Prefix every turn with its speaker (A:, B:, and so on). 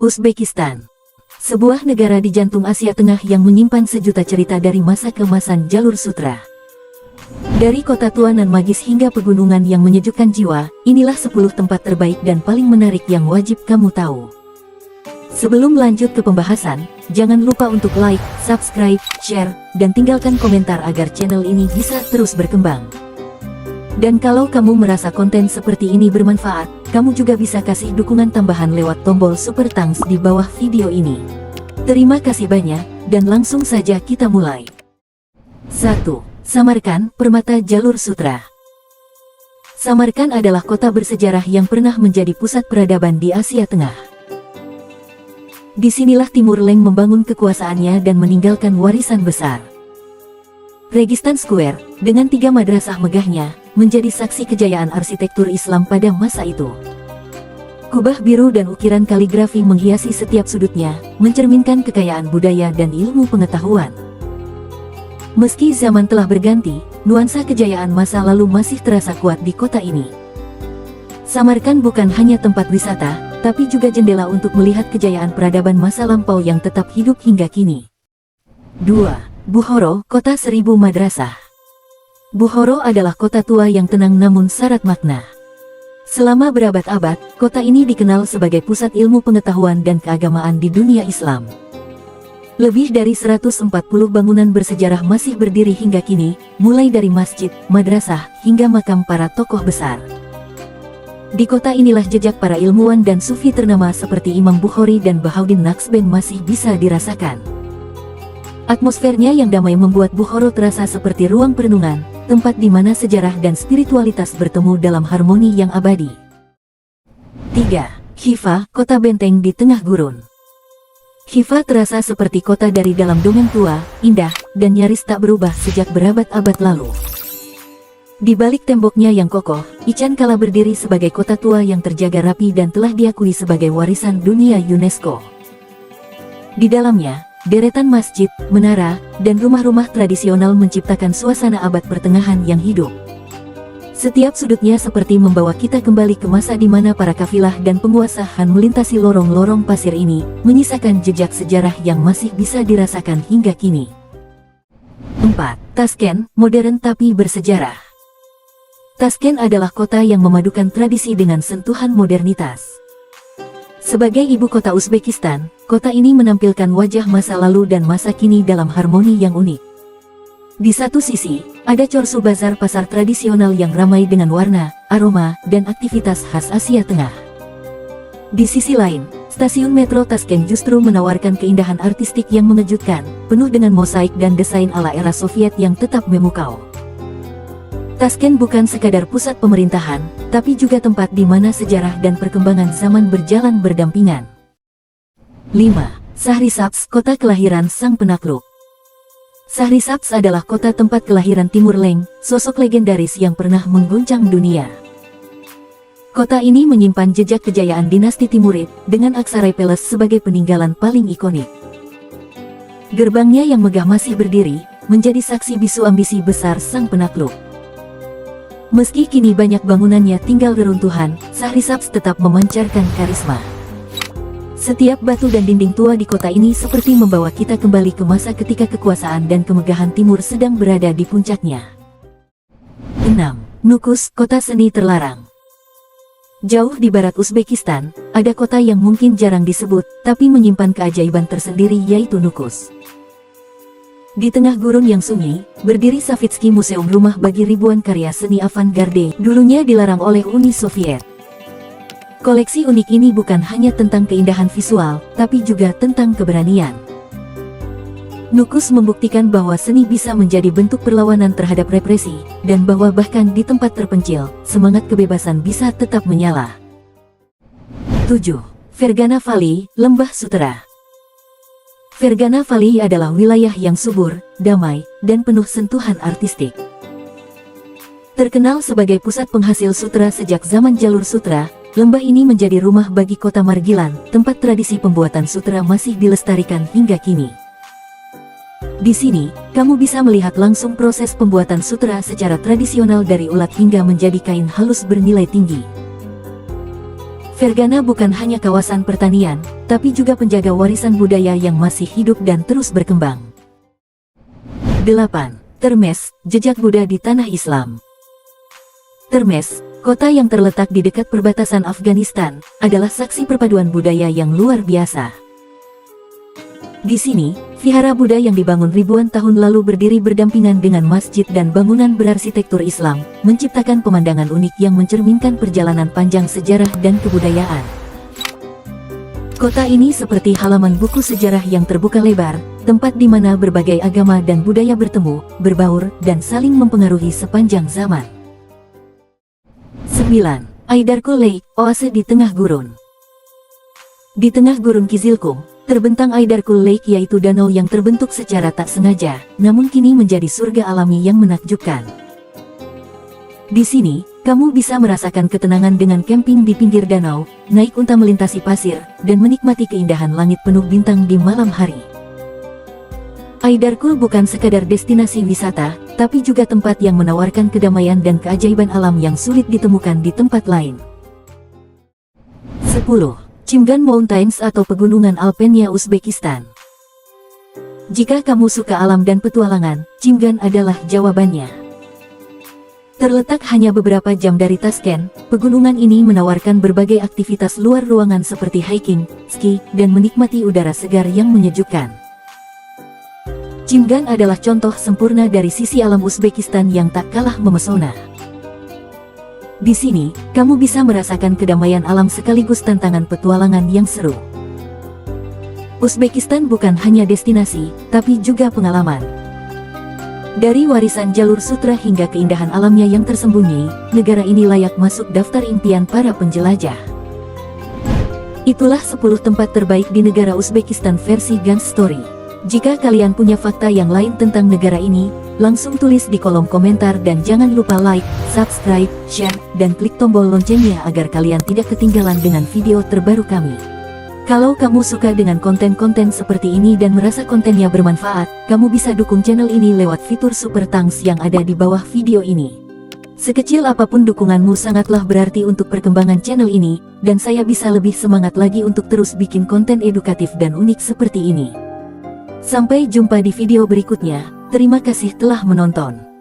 A: Uzbekistan. Sebuah negara di jantung Asia Tengah yang menyimpan sejuta cerita dari masa keemasan jalur sutra. Dari kota tua nan magis hingga pegunungan yang menyejukkan jiwa, inilah 10 tempat terbaik dan paling menarik yang wajib kamu tahu. Sebelum lanjut ke pembahasan, jangan lupa untuk like, subscribe, share, dan tinggalkan komentar agar channel ini bisa terus berkembang. Dan kalau kamu merasa konten seperti ini bermanfaat, kamu juga bisa kasih dukungan tambahan lewat tombol super thanks di bawah video ini. Terima kasih banyak, dan langsung saja kita mulai. 1. Samarkand, Permata Jalur Sutra. Samarkand adalah kota bersejarah yang pernah menjadi pusat peradaban di Asia Tengah. Disinilah Timur Leng membangun kekuasaannya dan meninggalkan warisan besar. Registan Square, dengan 3 madrasah megahnya, menjadi saksi kejayaan arsitektur Islam pada masa itu. Kubah biru dan ukiran kaligrafi menghiasi setiap sudutnya, mencerminkan kekayaan budaya dan ilmu pengetahuan. Meski zaman telah berganti, nuansa kejayaan masa lalu masih terasa kuat di kota ini. Samarkand bukan hanya tempat wisata, tapi juga jendela untuk melihat kejayaan peradaban masa lampau yang tetap hidup hingga kini. 2. Bukhara, Kota Seribu Madrasah. Bukhara adalah kota tua yang tenang namun syarat makna. Selama berabad-abad, kota ini dikenal sebagai pusat ilmu pengetahuan dan keagamaan di dunia Islam. Lebih dari 140 bangunan bersejarah masih berdiri hingga kini, mulai dari masjid, madrasah, hingga makam para tokoh besar. Di kota inilah jejak para ilmuwan dan sufi ternama seperti Imam Bukhari dan Bahauddin Naqshband masih bisa dirasakan. Atmosfernya yang damai membuat Bukhara terasa seperti ruang perenungan, tempat di mana sejarah dan spiritualitas bertemu dalam harmoni yang abadi. 3. Khiva, Kota Benteng di Tengah Gurun. Khiva terasa seperti kota dari dalam dongeng tua, indah, dan nyaris tak berubah sejak berabad-abad lalu. Di balik temboknya yang kokoh, Ichan Kala berdiri sebagai kota tua yang terjaga rapi dan telah diakui sebagai warisan dunia UNESCO. Di dalamnya, deretan masjid, menara, dan rumah-rumah tradisional menciptakan suasana abad pertengahan yang hidup. Setiap sudutnya seperti membawa kita kembali ke masa di mana para kafilah dan penguasa Han melintasi lorong-lorong pasir ini, menyisakan jejak sejarah yang masih bisa dirasakan hingga kini. 4. Tashkent, modern tapi bersejarah. Tashkent adalah kota yang memadukan tradisi dengan sentuhan modernitas. Sebagai ibu kota Uzbekistan, kota ini menampilkan wajah masa lalu dan masa kini dalam harmoni yang unik. Di satu sisi, ada Chorsu Bazar, pasar tradisional yang ramai dengan warna, aroma, dan aktivitas khas Asia Tengah. Di sisi lain, stasiun metro Tashkent justru menawarkan keindahan artistik yang mengejutkan, penuh dengan mosaik dan desain ala era Soviet yang tetap memukau. Tashkent bukan sekadar pusat pemerintahan, tapi juga tempat di mana sejarah dan perkembangan zaman berjalan berdampingan. 5. Shahrisabz, Kota Kelahiran Sang Penakluk. Shahrisabz adalah kota tempat kelahiran Timur Leng, sosok legendaris yang pernah mengguncang dunia. Kota ini menyimpan jejak kejayaan dinasti Timurid, dengan Aksaray Palace sebagai peninggalan paling ikonik. Gerbangnya yang megah masih berdiri, menjadi saksi bisu ambisi besar Sang Penakluk. Meski kini banyak bangunannya tinggal reruntuhan, Shahrisabz tetap memancarkan karisma. Setiap batu dan dinding tua di kota ini seperti membawa kita kembali ke masa ketika kekuasaan dan kemegahan Timur sedang berada di puncaknya. 6. Nukus, Kota Seni Terlarang. Jauh di barat Uzbekistan, ada kota yang mungkin jarang disebut, tapi menyimpan keajaiban tersendiri, yaitu Nukus. Di tengah gurun yang sunyi, berdiri Savitsky Museum, rumah bagi ribuan karya seni avant-garde, dulunya dilarang oleh Uni Soviet. Koleksi unik ini bukan hanya tentang keindahan visual, tapi juga tentang keberanian. Nukus membuktikan bahwa seni bisa menjadi bentuk perlawanan terhadap represi, dan bahwa bahkan di tempat terpencil, semangat kebebasan bisa tetap menyala. 7. Fergana Valley, Lembah Sutera. Fergana Valley adalah wilayah yang subur, damai, dan penuh sentuhan artistik. Terkenal sebagai pusat penghasil sutra sejak zaman jalur sutra, lembah ini menjadi rumah bagi kota Margilan, tempat tradisi pembuatan sutra masih dilestarikan hingga kini. Di sini, kamu bisa melihat langsung proses pembuatan sutra secara tradisional dari ulat hingga menjadi kain halus bernilai tinggi. Fergana bukan hanya kawasan pertanian, tapi juga penjaga warisan budaya yang masih hidup dan terus berkembang. 8. Termez, jejak Buddha di tanah Islam. Termez, kota yang terletak di dekat perbatasan Afghanistan, adalah saksi perpaduan budaya yang luar biasa. Di sini, vihara Buddha yang dibangun ribuan tahun lalu berdiri berdampingan dengan masjid dan bangunan berarsitektur Islam, menciptakan pemandangan unik yang mencerminkan perjalanan panjang sejarah dan kebudayaan. Kota ini seperti halaman buku sejarah yang terbuka lebar, tempat di mana berbagai agama dan budaya bertemu, berbaur, dan saling mempengaruhi sepanjang zaman. 9. Aydarkul Lake, oase di tengah gurun. Di tengah gurun Kizilkum, terbentang Aydarkul Lake, yaitu danau yang terbentuk secara tak sengaja, namun kini menjadi surga alami yang menakjubkan. Di sini, kamu bisa merasakan ketenangan dengan camping di pinggir danau, naik unta melintasi pasir, dan menikmati keindahan langit penuh bintang di malam hari. Aydarkul bukan sekadar destinasi wisata, tapi juga tempat yang menawarkan kedamaian dan keajaiban alam yang sulit ditemukan di tempat lain. 10. Chimgan Mountains atau Pegunungan Alpenia Uzbekistan. Jika kamu suka alam dan petualangan, Chimgan adalah jawabannya. Terletak hanya beberapa jam dari Tashkent, pegunungan ini menawarkan berbagai aktivitas luar ruangan seperti hiking, ski, dan menikmati udara segar yang menyejukkan. Chimgan adalah contoh sempurna dari sisi alam Uzbekistan yang tak kalah memesona. Di sini, kamu bisa merasakan kedamaian alam sekaligus tantangan petualangan yang seru. Uzbekistan bukan hanya destinasi, tapi juga pengalaman. Dari warisan jalur sutra hingga keindahan alamnya yang tersembunyi, negara ini layak masuk daftar impian para penjelajah. Itulah 10 tempat terbaik di negara Uzbekistan versi Guns Story. Jika kalian punya fakta yang lain tentang negara ini, langsung tulis di kolom komentar dan jangan lupa like, subscribe, share, dan klik tombol loncengnya agar kalian tidak ketinggalan dengan video terbaru kami. Kalau kamu suka dengan konten-konten seperti ini dan merasa kontennya bermanfaat, kamu bisa dukung channel ini lewat fitur Super Thanks yang ada di bawah video ini. Sekecil apapun dukunganmu sangatlah berarti untuk perkembangan channel ini, dan saya bisa lebih semangat lagi untuk terus bikin konten edukatif dan unik seperti ini. Sampai jumpa di video berikutnya, terima kasih telah menonton.